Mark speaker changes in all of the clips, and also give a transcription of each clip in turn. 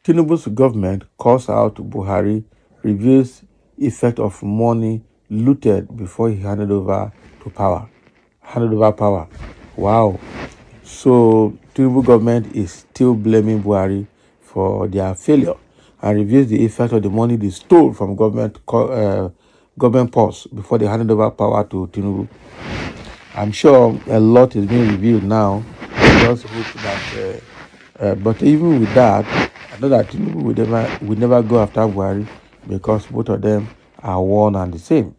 Speaker 1: Tinubu's government calls out Buhari, reviews effect of money looted before he handed over power. Wow. So Tinubu government is still blaming Buhari for their failure and reviews the effect of the money they stole from government purse before they handed over power to Tinubu. I'm sure a lot is being revealed now. I just hope that, but even with that, I know that Tinubu will never go after Buhari because both of them are one and the same.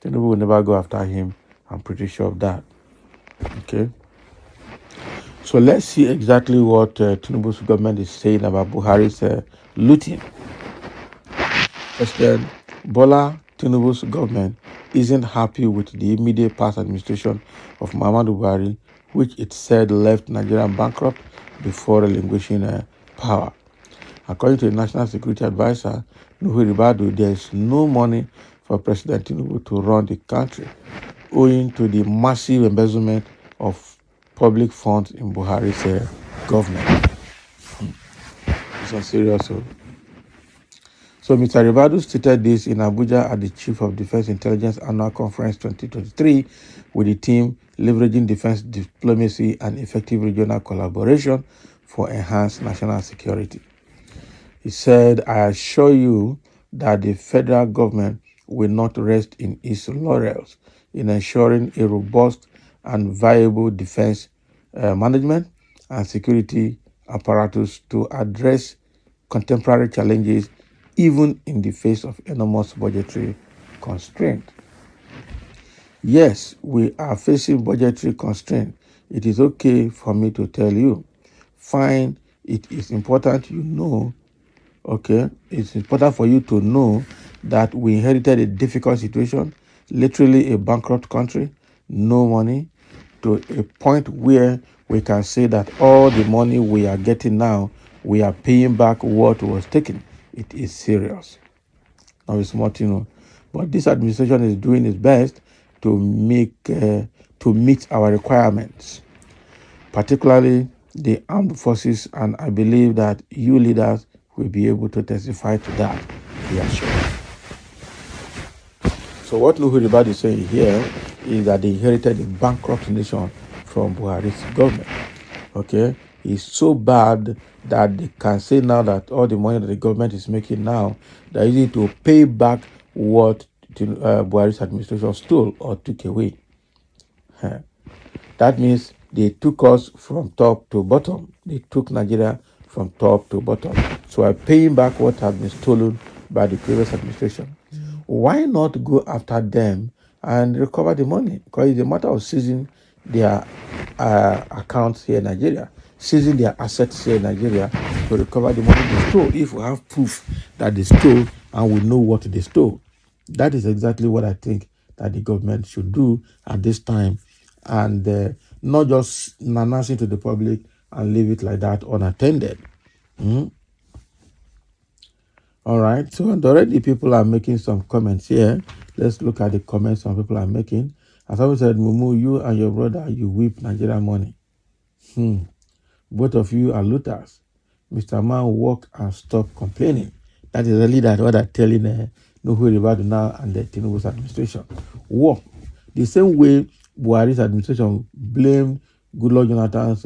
Speaker 1: Tinubu will never go after him. I'm pretty sure of that. Okay. So let's see exactly what Tinubu's government is saying about Buhari's looting. President Bola Tinubu's government isn't happy with the immediate past administration of Muhammadu Buhari, which it said left Nigeria bankrupt before relinquishing power. According to the National Security Advisor, Nuhu Ribadu, there is no money for President Tinubu to run the country, owing to the massive embezzlement of public funds in Buhari's government. This is serious. So Mr. Ribadu stated this in Abuja at the Chief of Defense Intelligence Annual Conference 2023 with the team leveraging defense diplomacy and effective regional collaboration for enhanced national security. He said, I assure you that the federal government will not rest in its laurels in ensuring a robust and viable defense management and security apparatus to address contemporary challenges even in the face of enormous budgetary constraint. Yes, we are facing budgetary constraint. It is okay for me to tell you. Fine, it is important you know. Okay, it's important for you to know that we inherited a difficult situation, literally a bankrupt country, no money, to a point where we can say that all the money we are getting now, we are paying back what was taken. It is serious. Now it's small, but this administration is doing its best to meet our requirements, particularly the armed forces, and I believe that you leaders will be able to testify to that. Be assured. So what Nuhu Ribadu is saying here is that they inherited a bankrupt nation from Buhari's government. Okay, it's so bad that they can say now that all the money that the government is making now, they're using to pay back what Buhari's administration stole or took away. That means they took us from top to bottom. They took Nigeria from top to bottom. So we're paying back what has been stolen by the previous administration. Why not go after them and recover the money? Because it's a matter of seizing their accounts here in Nigeria, seizing their assets here in Nigeria to recover the money they stole. If we have proof that they stole and we know what they stole, that is exactly what I think that the government should do at this time, and not just announce it to the public and leave it like that unattended. All right, so and already people are making some comments here. Let's look at the comments some people are making. As I said, Mumu, you and your brother, you whip Nigerian money. Both of you are looters. Mr. Man, walk and stop complaining. That is really that what I'm telling Nuhu Ribadu now and the Tinubu's administration. Walk. The same way Buhari's administration blamed Goodluck Jonathan's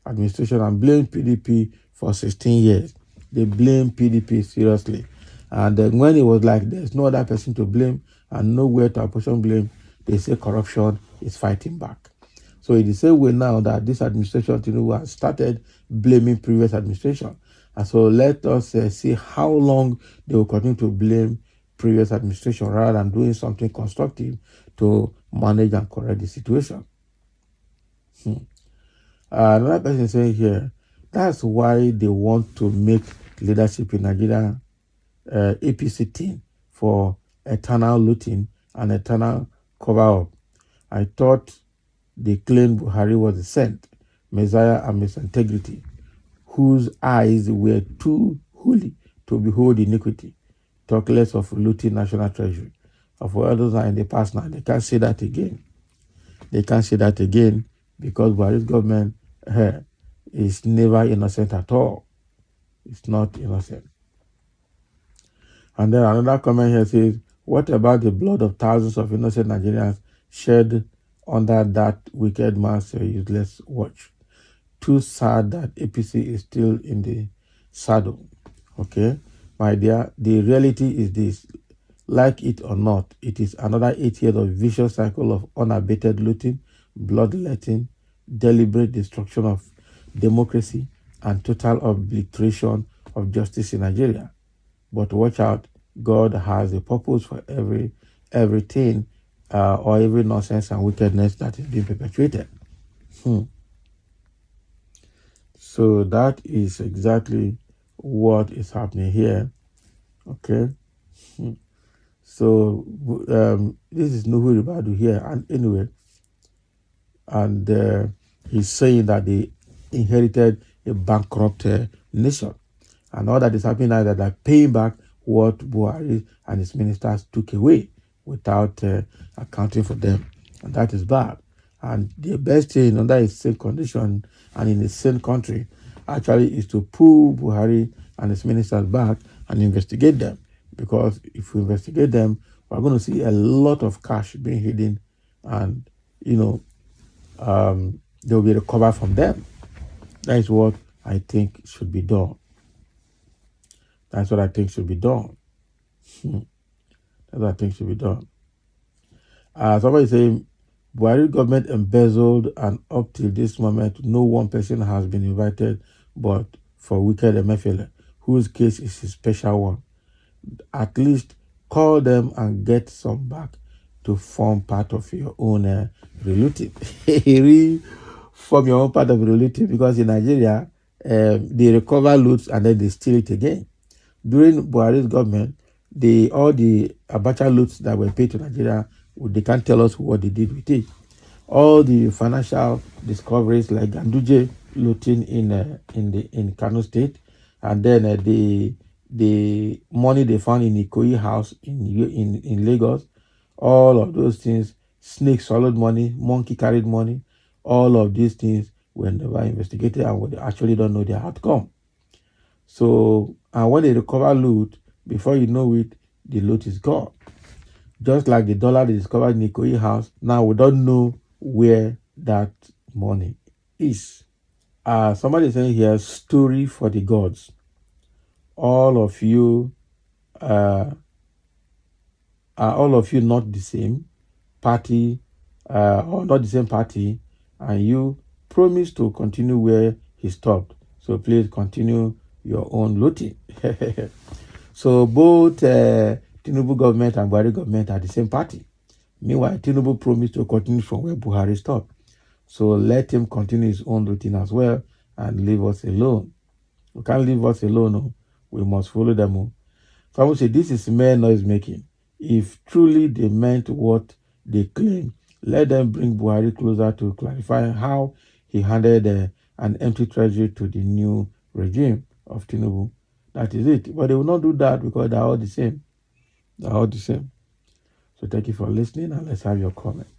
Speaker 1: administration and blamed PDP for 16 years. They blamed PDP seriously. And then when it was like there's no other person to blame and nowhere to apportion blame, they say corruption is fighting back. So it is the same way now that this administration, Tinubu, has started blaming previous administration. And so let us see how long they will continue to blame previous administration rather than doing something constructive to manage and correct the situation. Another person saying here, that's why they want to make leadership in Nigeria APC team for eternal looting and eternal cover-up. I thought they claimed Buhari was the sent Messiah and Miss Integrity, whose eyes were too holy to behold iniquity. Talk less of looting national treasury. Of others are in the past now. They can't say that again. They can't say that again because Buhari's government is never innocent at all. is not innocent. And then another comment here says, what about the blood of thousands of innocent Nigerians shed under that wicked man's useless watch? Too sad that APC is still in the saddle. Okay, my dear, the reality is this. Like it or not, it is another 8 years of vicious cycle of unabated looting, bloodletting, deliberate destruction of democracy, and total obliteration of justice in Nigeria. But watch out, God has a purpose for everything or every nonsense and wickedness that is being perpetuated. So that is exactly what is happening here. Okay. So this is Nuhu Ribadu here. And anyway, and he's saying that they inherited a bankrupt nation. And all that is happening now is that they're paying back what Buhari and his ministers took away without accounting for them. And that is bad. And the best thing under a same condition and in the same country actually is to pull Buhari and his ministers back and investigate them. Because if we investigate them, we're going to see a lot of cash being hidden and, they will be recovered from them. That is what I think should be done. That's what I think should be done. That's what I think should be done. Somebody saying, Buhari government embezzled and up till this moment, no one person has been invited but for wicked Emefiele, whose case is a special one. At least call them and get some back to form part of your own relative. Form your own part of relative, because in Nigeria, they recover loot and then they steal it again. During Buhari's government, all the Abacha loots that were paid to Nigeria, they can't tell us what they did with it. All the financial discoveries like Ganduje looting in Kano State, and then the money they found in Ikoyi house in Lagos, all of those things, snake swallowed money, monkey carried money, all of these things were never investigated and we actually don't know their outcome. So, and when they recover loot, before you know it, the loot is gone. Just like the dollar they discovered in the Ikoyi house, now we don't know where that money is. Somebody is saying here, story for the gods. All of you are all of you not the same party or not the same party, and you promise to continue where he stopped. So please continue your own looting. So both Tinubu government and Buhari government are the same party. Meanwhile, Tinubu promised to continue from where Buhari stopped. So let him continue his own routine as well and leave us alone. We can't leave us alone. No. We must follow them. So I would say this is mere noise making. If truly they meant what they claim, let them bring Buhari closer to clarify how he handed an empty treasury to the new regime of Tinubu. That is it. But they will not do that because they are all the same. They are all the same. So thank you for listening and let's have your comment.